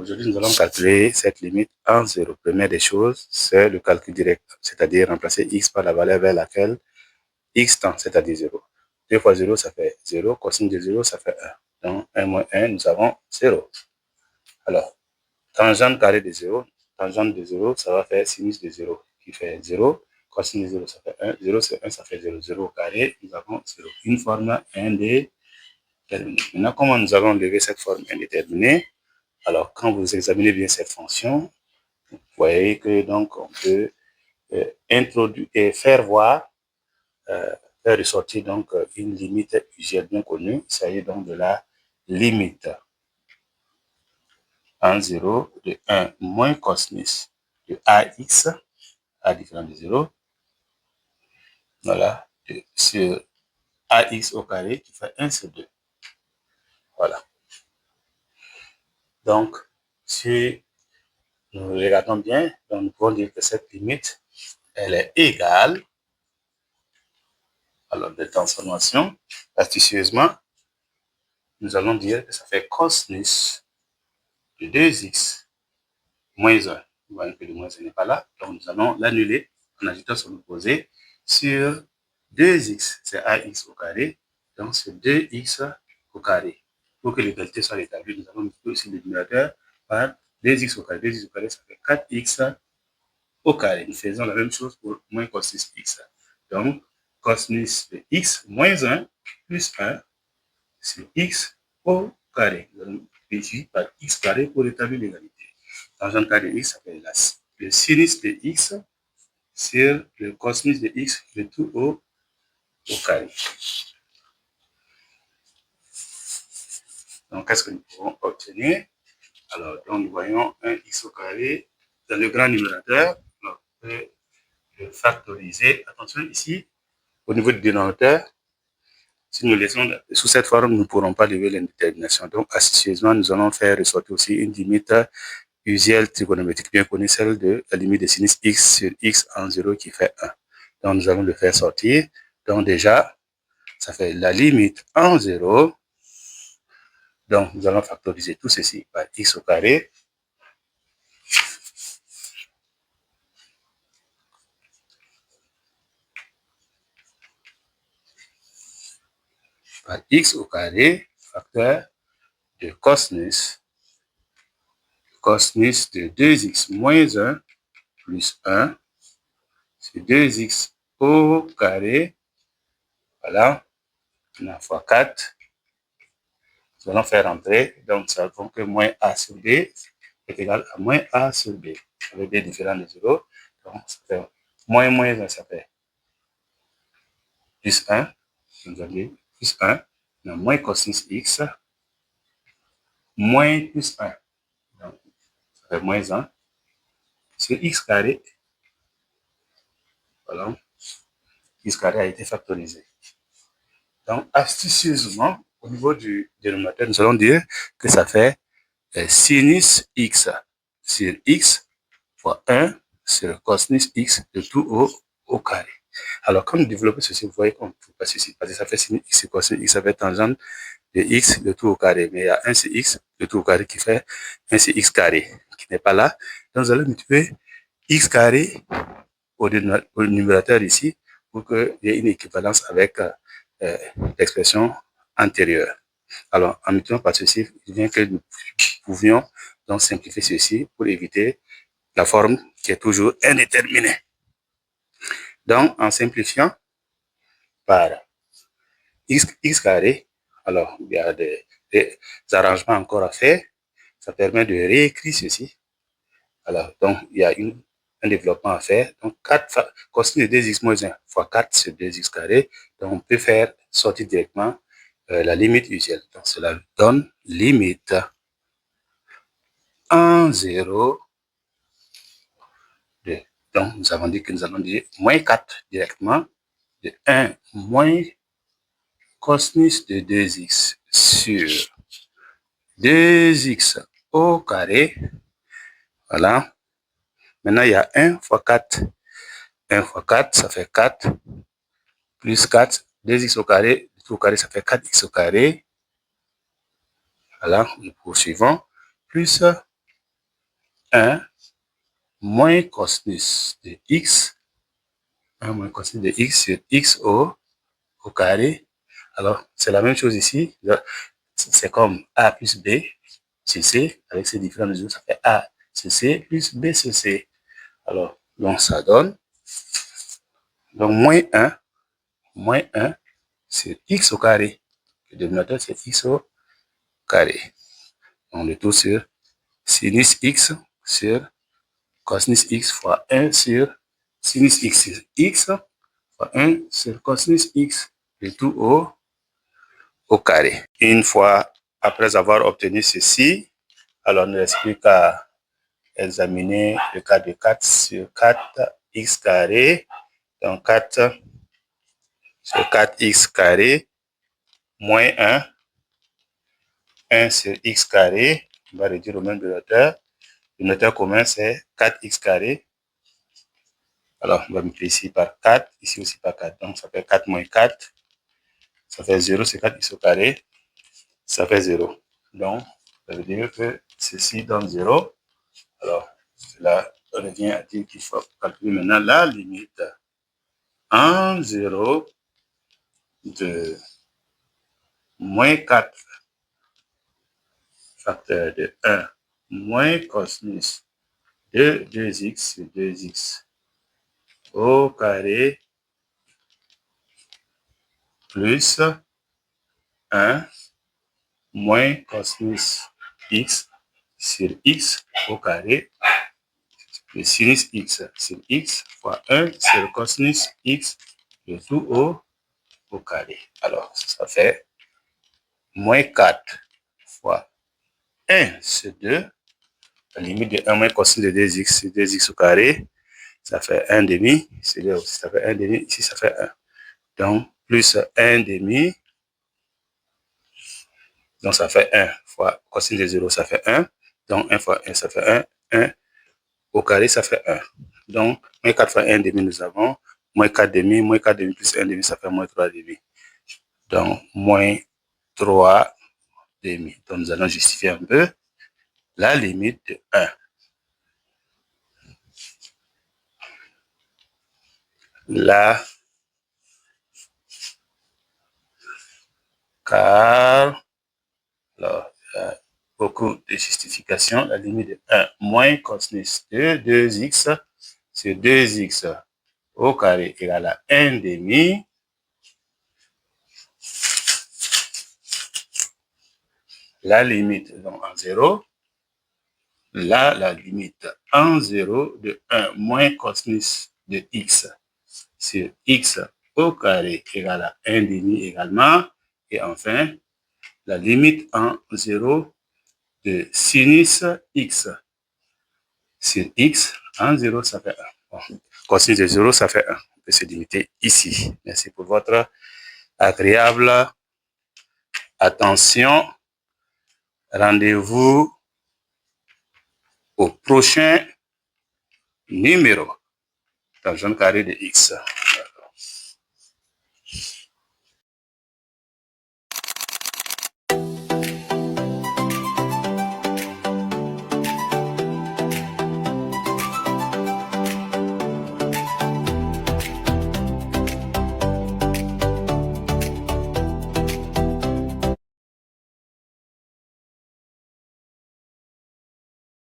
Aujourd'hui, nous allons calculer cette limite en 0. Première des choses, c'est le calcul direct, c'est-à-dire remplacer x par la valeur vers laquelle x tend, c'est-à-dire 0. 2 fois 0, ça fait 0. Cosine de 0, ça fait 1. Donc, 1 moins 1, nous avons 0. Alors, tangente carrée de 0, tangente de 0, ça va faire sinus de 0, qui fait 0. Cosine de 0, ça fait 1. 0 c'est 1, ça fait 0. 0 au carré, nous avons 0. Une forme indéterminée. Maintenant, comment nous allons lever cette forme indéterminée? Alors, quand vous examinez bien cette fonction, vous voyez que donc on peut introduire et faire ressortir donc une limite usuelle bien connue. Il s'agit donc de la limite en 0 de 1 moins cosinus de ax à différent de 0. Voilà, sur ax au carré qui fait 1 sur 2. Voilà. Donc, si nous regardons bien, donc nous pouvons dire que cette limite, elle est égale, alors de transformation, astucieusement, nous allons dire que ça fait cosinus de 2x moins 1. Vous voyez que le moins 1 n'est pas là, donc nous allons l'annuler en ajoutant son opposé sur 2x, c'est ax au carré, donc c'est 2x au carré. Pour que l'égalité soit rétablie, nous allons multiplier aussi le numérateur par 2x au carré. 2x au carré, ça fait 4x au carré. Nous faisons la même chose pour moins cosinus x. Donc, cosinus de x moins 1 plus 1, c'est x au carré. Nous allons multiplier par x carré pour établir l'égalité. Tangente carré de x, ça fait le sinus de x sur le cosinus de x, le tout au carré. Donc, qu'est-ce que nous pouvons obtenir? Alors, donc, nous voyons un x au carré dans le grand numérateur. On peut le factoriser. Attention ici, au niveau du dénominateur, si nous laissons sous cette forme, nous ne pourrons pas lever l'indétermination. Donc, astucieusement, nous allons faire ressortir aussi une limite usuelle trigonométrique bien connue, celle de la limite de sinus x sur x en 0 qui fait 1. Donc, nous allons le faire sortir. Donc, déjà, ça fait la limite en 0. Donc, nous allons factoriser tout ceci par x au carré. Par x au carré, facteur de cosinus de 2x moins 1 plus 1, c'est 2x au carré, voilà, on fois 4, nous allons faire entrer, donc ça fait que moins a sur b est égal à moins a sur b, avec b différent de 0, donc ça fait moins 1, ça fait plus 1, nous allons plus 1, on a moins cosinus x, moins plus 1, donc ça fait moins 1, sur x carré, voilà, x carré a été factorisé. Donc, astucieusement, au niveau du dénominateur, nous allons dire que ça fait sinus x sur x fois 1 sur cosinus x de tout au carré. Alors, quand nous développons ceci, vous voyez qu'on ne trouve pas ceci, parce que ça fait sinus x sur cosinus x, ça fait tangente de x de tout au carré. Mais il y a 1 sur x de tout au carré qui fait 1 sur x carré, qui n'est pas là. Donc, nous allons multiplier x carré au numérateur ici, pour qu'il y ait une équivalence avec l'expression antérieure. Alors, en multipliant par ceci, il vient que nous pouvions donc simplifier ceci pour éviter la forme qui est toujours indéterminée. Donc, en simplifiant par x carré, alors il y a des arrangements encore à faire. Ça permet de réécrire ceci. Alors, donc, il y a un développement à faire. Donc, 4 cosinus de 2x moins 1 fois 4 sur 2x carré. Donc, on peut faire sortir directement la limite usuelle. Donc, cela donne limite en 0 de. Donc, nous avons dit que nous allons dire moins 4 directement de 1 moins cosinus de 2x sur 2x au carré. Voilà. Maintenant, il y a 1 fois 4. 1 fois 4, ça fait 4. Plus 4, 2x au carré. Tout au carré, ça fait 4x au carré. Voilà, nous poursuivons. Plus 1 moins cosinus de x, 1 moins cosinus de x sur x au carré. Alors, c'est la même chose ici. C'est comme a plus b sur c, avec ces différentes mesures, ça fait a sur c plus b sur c. Alors, donc ça donne donc moins 1 sur x au carré. Le dénominateur, c'est x au carré. Donc, le tout sur sinus x sur cosinus x fois 1 sur sinus x sur x fois 1 sur cosinus x, le tout au carré. Une fois après avoir obtenu ceci, alors on ne reste plus qu'à examiner le cas de 4 sur 4x carré. Donc 4 sur 4x carré moins 1 sur x carré. On va réduire au même dénominateur. Le dénominateur commun, c'est 4x carré. Alors, on va multiplier ici par 4, ici aussi par 4. Donc, ça fait 4 moins 4. Ça fait 0, c'est 4x au carré. Ça fait 0. Donc, ça veut dire que ceci donne 0. Alors, cela revient à dire qu'il faut calculer maintenant la limite en 0 de moins 4 facteur de 1 moins cosinus de 2x sur 2x au carré plus 1 moins cosinus x sur x au carré de sinus x sur x fois 1 sur cosinus x, le tout au carré. Alors, ça fait moins 4 fois 1 sur 2, la limite de 1 moins cosinus de 2x sur 2x au carré, ça fait 1 demi, c'est là aussi, ça fait 1 demi, ici ça fait 1. Donc, plus 1 demi, donc ça fait 1 fois cosinus de 0, ça fait 1. Donc, 1 fois 1, ça fait 1. 1 au carré, ça fait 1. Donc, moins 4 fois 1 demi, nous avons moins 4 demi plus 1 demi, ça fait moins 3 demi. Donc, moins 3 demi. Donc, nous allons justifier un peu la limite de 1. Car, alors, beaucoup de justifications, la limite de 1 moins cosinus de 2x sur 2x au carré égale à 1 demi. La limite donc en 0. Là, la limite en 0 de 1 moins cosinus de x sur x au carré égale à 1 demi également. Et enfin, la limite en 0 de sinus x sur x en 0, ça fait 1. Bon. Cosinus de 0, ça fait 1. On peut se limiter ici. Merci pour votre agréable attention. Rendez-vous au prochain numéro dans le carré de x.